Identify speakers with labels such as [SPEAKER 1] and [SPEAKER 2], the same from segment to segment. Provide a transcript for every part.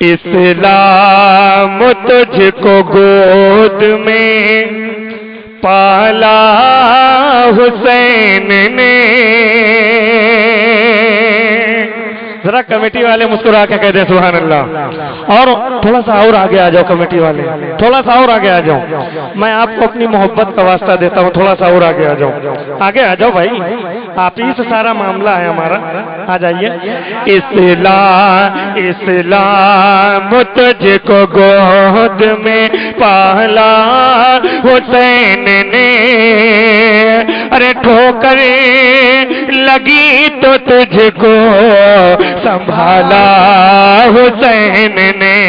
[SPEAKER 1] اسلام تجھ کو گود میں پالا حسین نے. ذرا کمیٹی والے مسکرا کے کہہ دیں سبحان اللہ. اور تھوڑا سا اور آگے آ جاؤ کمیٹی والے، تھوڑا سا اور آگے آ جاؤ. میں آپ کو اپنی محبت کا واسطہ دیتا ہوں، تھوڑا سا اور آگے آ جاؤ. آگے آ جاؤ بھائی، آپ ہی سے سارا معاملہ ہے ہمارا. آ جائیے. اسلام تجھ کو گود میں پالا حسین نے، ارے ٹھوکر لگی تو تجھ کو سنبھالا حسین نے.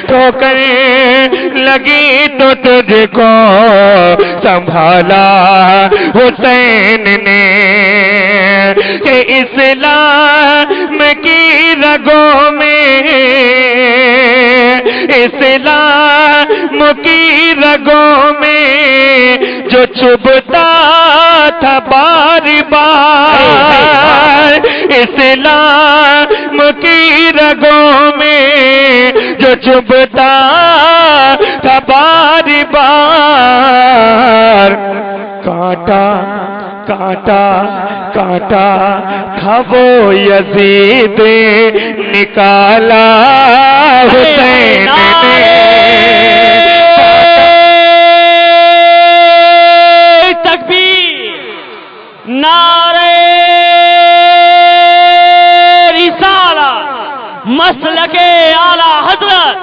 [SPEAKER 1] ٹھوکر لگی تو تجھ کو سنبھالا حسین نے. کہ اسلام کی رگوں میں، اسلام کی رگوں میں جو چبھتا تھا بار بار، اسلام کی رگوں میں جو چبھتا تھا بار بار، کانٹا کانٹا کانٹا تھا وہ یزید نکالا حسین نے.
[SPEAKER 2] تکبیر، نعرہ رسالت، مسلک اعلی حضرت،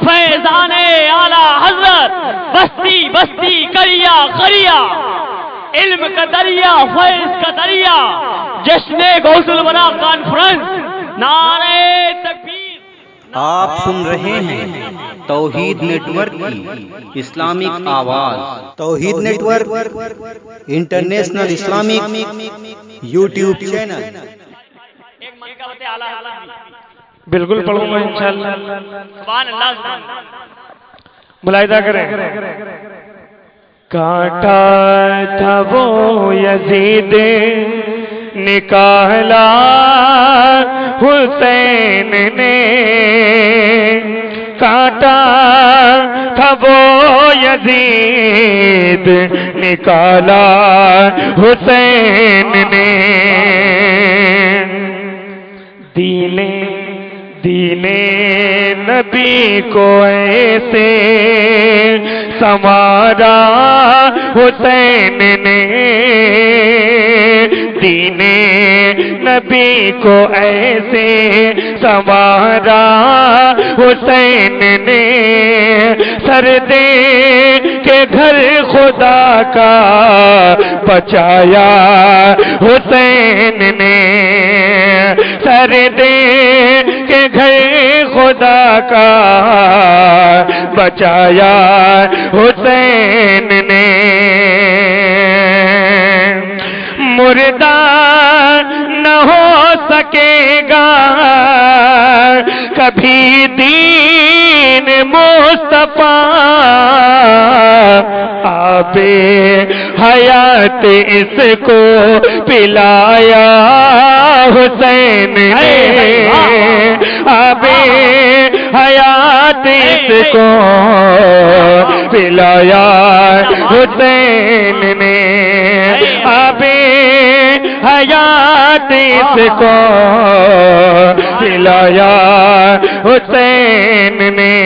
[SPEAKER 2] فیضان اعلی حضرت، بستی بستی کریا کریا، علم کا دریا فیض کا دریا، جشن غوث الورا کانفرنس. نعرہ تکبیر.
[SPEAKER 3] آپ سن رہے ہیں توحید نیٹ ورک کی اسلامک آواز. Tawheed network international Islamic YouTube channel.
[SPEAKER 2] ایک من کا بتے اعلی حضرت.
[SPEAKER 1] بالکل پڑھوں گا انشاءاللہ.
[SPEAKER 2] سبحان اللہ سبحان اللہ.
[SPEAKER 1] ملاحظہ کریں. کانٹا تھا وہ یزید نکالا حسین نے، کانٹا تھا وہ یزید نکالا حسین نے. دین نبی کو ایسے سنوارا حسین نے، دین نبی کو ایسے سنوارا حسین نے. سر دے کے گھر خدا کا بچایا حسین نے، سر دے کے گھر خدا کا بچایا حسین نے. مردہ نہ ہو سکے گا کبھی دین مصطفیٰ، آب حیات اس کو پلایا حسین نے، آب حیات اس کو پلایا حسین نے، آب حیات اس کو پلایا حسین نے.